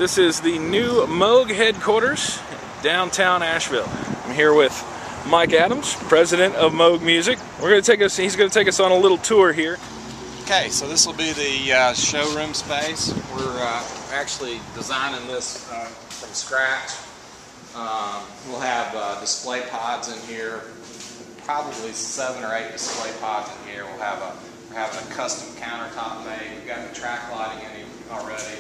This is the new Moog headquarters, downtown Asheville. I'm here with Mike Adams, president of Moog Music. He's going to take us on a little tour here. Okay, so this will be the showroom space. We're actually designing this from scratch. We'll have display pods in here, probably 7 or 8 display pods in here. We're having a custom countertop made. We've got the track lighting in already.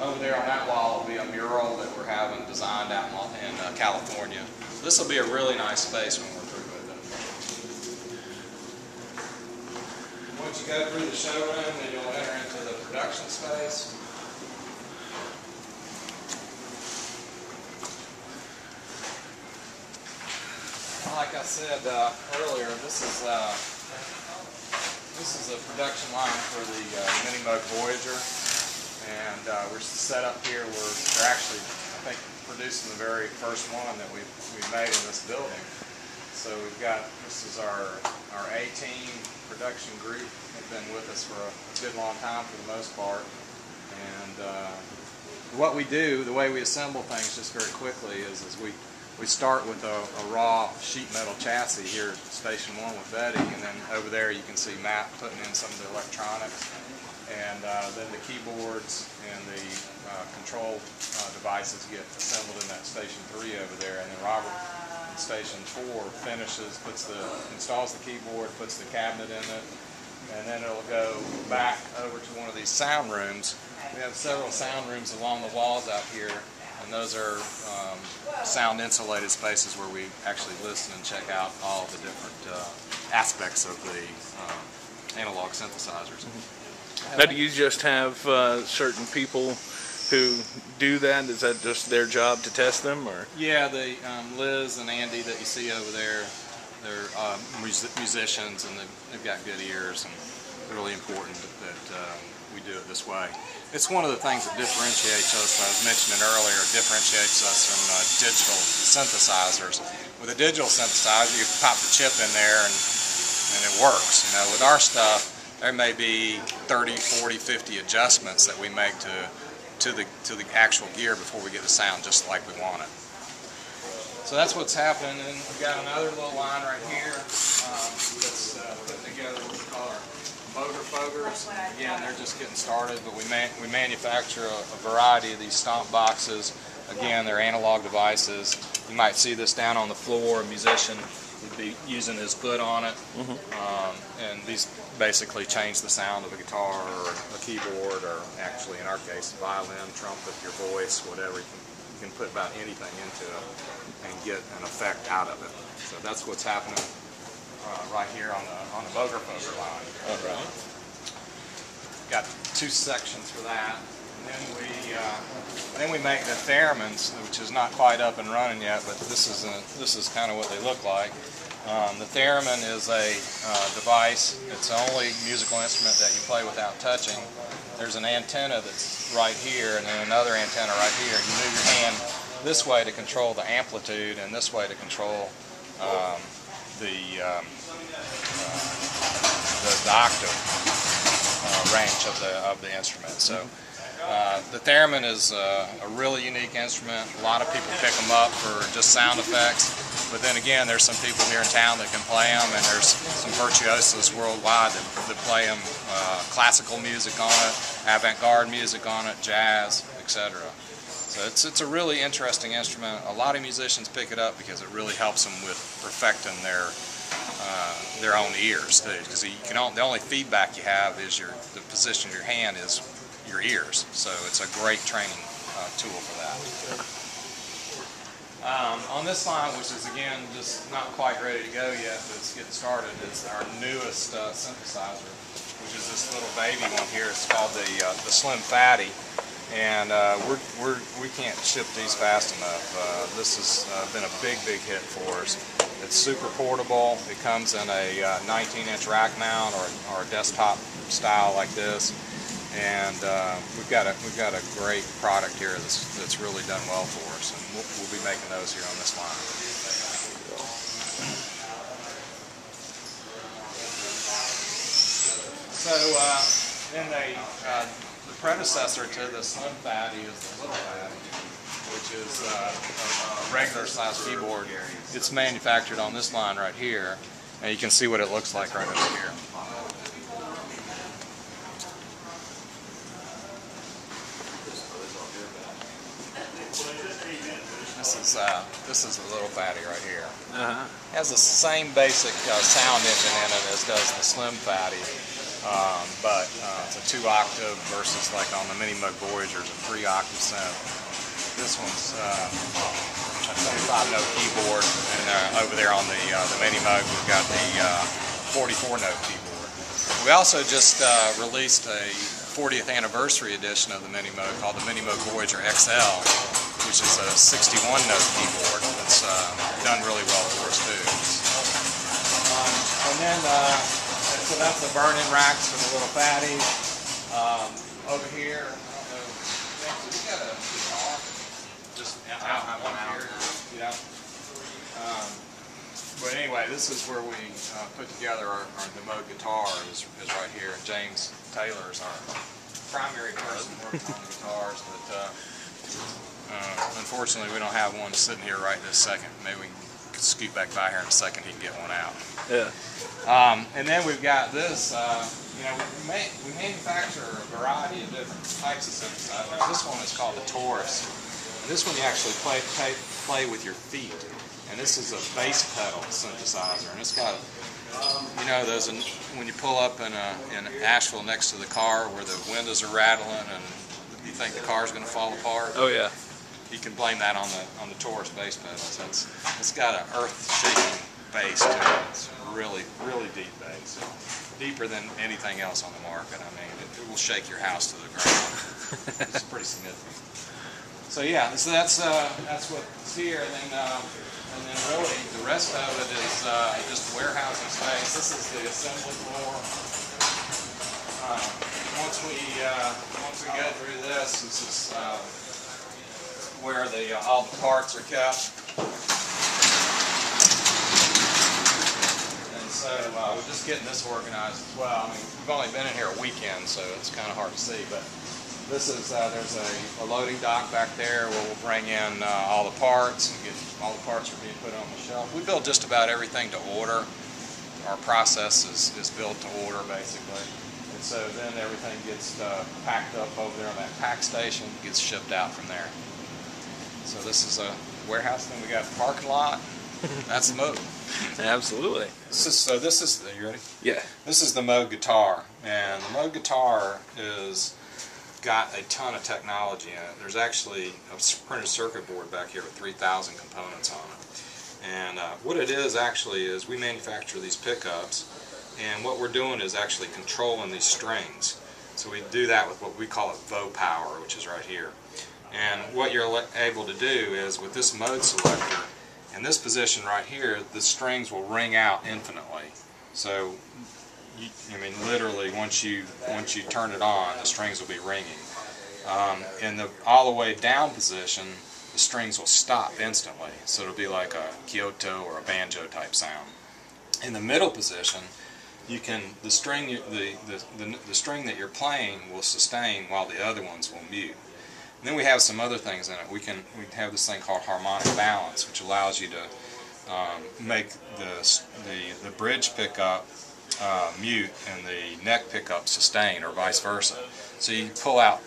Over there on that wall will be a mural that we're having designed out in California. So this will be a really nice space when we're through with it. Once you go through the showroom, then you'll enter into the production space. Like I said earlier, this is a production line for the Mini Moog Voyager. And we're set up here. We're actually, I think, producing the very first one that we made in this building. So this is our A-team production group. They've been with us for a good long time for the most part. And what we do, the way we assemble things just very quickly is we start with a raw sheet metal chassis here at Station 1 with Betty, and then over there you can see Matt putting in some of the electronics. And then the keyboards and the control devices get assembled in that Station 3 over there, and then Robert in Station 4 installs the keyboard, puts the cabinet in it, and then it'll go back over to one of these sound rooms. We have several sound rooms along the walls out here, and those are sound insulated spaces where we actually listen and check out all the different aspects of the analog synthesizers. Now, do you just have certain people who do that? Is that just their job to test them, or? Yeah, Liz and Andy that you see over there, they're musicians, and they've got good ears, and it's really important that we do it this way. It's one of the things that differentiates us, I was mentioning earlier, differentiates us from digital synthesizers. With a digital synthesizer, you pop the chip in there and it works. You know, with our stuff, there may be 30, 40, 50 adjustments that we make to the actual gear before we get the sound just like we want it. So that's what's happening. And we've got another little line right here that's put together what we call our motor fogers. Again, they're just getting started, but we manufacture a variety of these stomp boxes. Again, they're analog devices. You might see this down on the floor. A musician would be using his foot on it, and these basically change the sound of a guitar or a keyboard, or actually in our case violin, trumpet, your voice, whatever. You can put about anything into it and get an effect out of it. So that's what's happening right here on the Moog Foger line. All right. Got 2 sections for that. And then we make the theremins, which is not quite up and running yet, but this is kind of what they look like. The theremin is a device. It's the only musical instrument that you play without touching. There's an antenna that's right here, and then another antenna right here. You move your hand this way to control the amplitude, and this way to control the octave range of the instrument. So the theremin is a really unique instrument. A lot of people pick them up for just sound effects, but then again, there's some people here in town that can play them, and there's some virtuosos worldwide that play them. Classical music on it, avant-garde music on it, jazz, etc. So it's a really interesting instrument. A lot of musicians pick it up because it really helps them with perfecting their own ears, because the only feedback you have is the position of your hand is your ears. So it's a great training tool for that. On this line, which is again just not quite ready to go yet, but it's getting started, is our newest synthesizer, which is this little baby one here. It's called the Slim Fatty, and we can't ship these fast enough. This has been a big hit for us. It's super portable. It comes in a 19-inch rack mount or a desktop style like this, and we've got a great product here that's really done well for us, and we'll be making those here on this line. So then the predecessor to the Slim Fatty is the Little Fatty, which is a regular size keyboard. It's manufactured on this line right here, and you can see what it looks like right over here. This is the Little Fatty right here. It has the same basic sound engine in it as does the Slim Fatty, but it's a 2-octave versus like on the Mini Moog Voyager, it's a 3-octave synth. This one's a 25-note keyboard, and over there on the Mini Moog we've got the 44-note keyboard. We also just released a 40th anniversary edition of the Mini Moog called the Mini Moog Voyager XL, which is a 61-note keyboard that's done really well for us too. And then, so that's the burn-in racks for the Little Fatty. Over here, I don't know, we got a guitar just out here. Yeah. But anyway, this is where we put together the Moog guitar is right here. James Taylor is our primary person working on the guitars, but unfortunately we don't have one sitting here right this second. Maybe we can scoot back by here in a second, he can get one out. Yeah. And then we've got this, you know, we manufacture a variety of different types of synthesizers. This one is called the Taurus. And this one you actually play with your feet. And this is a bass pedal synthesizer, and it's got, you know, those when you pull up in Asheville next to the car where the windows are rattling and you think the car's going to fall apart. Oh yeah. You can blame that on the Taurus bass pedals. It's got an earth-shaking bass to it. It's really deep bass, deeper than anything else on the market. I mean, it will shake your house to the ground. It's pretty significant. So yeah, so that's what's here, and then really the rest of it is just warehousing space. This is the assembly floor. Once we go through this is where all the parts are kept. And so we're just getting this organized as well. I mean, we've only been in here a weekend, so it's kind of hard to see, but this is there's a loading dock back there where we'll bring in all the parts and get all the parts are being put on the shelf. We build just about everything to order. Our process is built to order basically, and so then everything gets packed up over there on that pack station, gets shipped out from there. So this is a warehouse thing. We got a parking lot. That's the Moog. Absolutely. This is you ready? Yeah. This is the Moog guitar, and the Moog guitar is got a ton of technology in it. There's actually a printed circuit board back here with 3,000 components on it. And what it is actually is we manufacture these pickups, and what we're doing is actually controlling these strings. So we do that with what we call a VO power, which is right here. And what you're able to do is with this mode selector, in this position right here, the strings will ring out infinitely. So I mean, literally, once you turn it on, the strings will be ringing. In the all the way down position, the strings will stop instantly. So it'll be like a Kyoto or a banjo type sound. In the middle position, you can the string that you're playing will sustain while the other ones will mute. And then we have some other things in it. We have this thing called harmonic balance, which allows you to make the bridge pickup mute and the neck pickup sustain, or vice versa. So you pull out,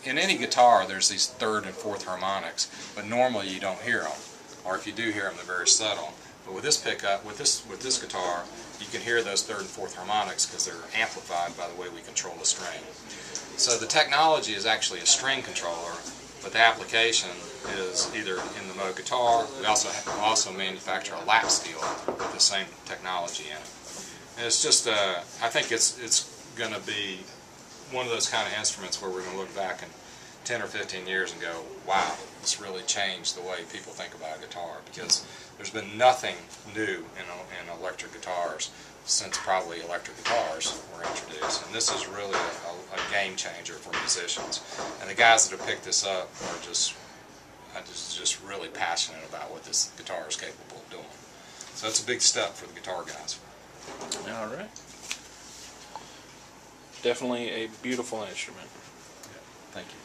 in any guitar there's these third and fourth harmonics, but normally you don't hear them, or if you do hear them they're very subtle. But with this pickup, with this guitar, you can hear those third and fourth harmonics because they're amplified by the way we control the string. So the technology is actually a string controller, but the application is either in the Moog guitar. We also manufacture a lap steel with the same technology in it. And it's just, I think it's going to be one of those kind of instruments where we're going to look back in 10 or 15 years and go, wow, this really changed the way people think about a guitar, because there's been nothing new in electric guitars since probably electric guitars were introduced. And this is really a game changer for musicians. And the guys that have picked this up are just really passionate about what this guitar is capable of doing. So it's a big step for the guitar guys. All right. Definitely a beautiful instrument. Thank you.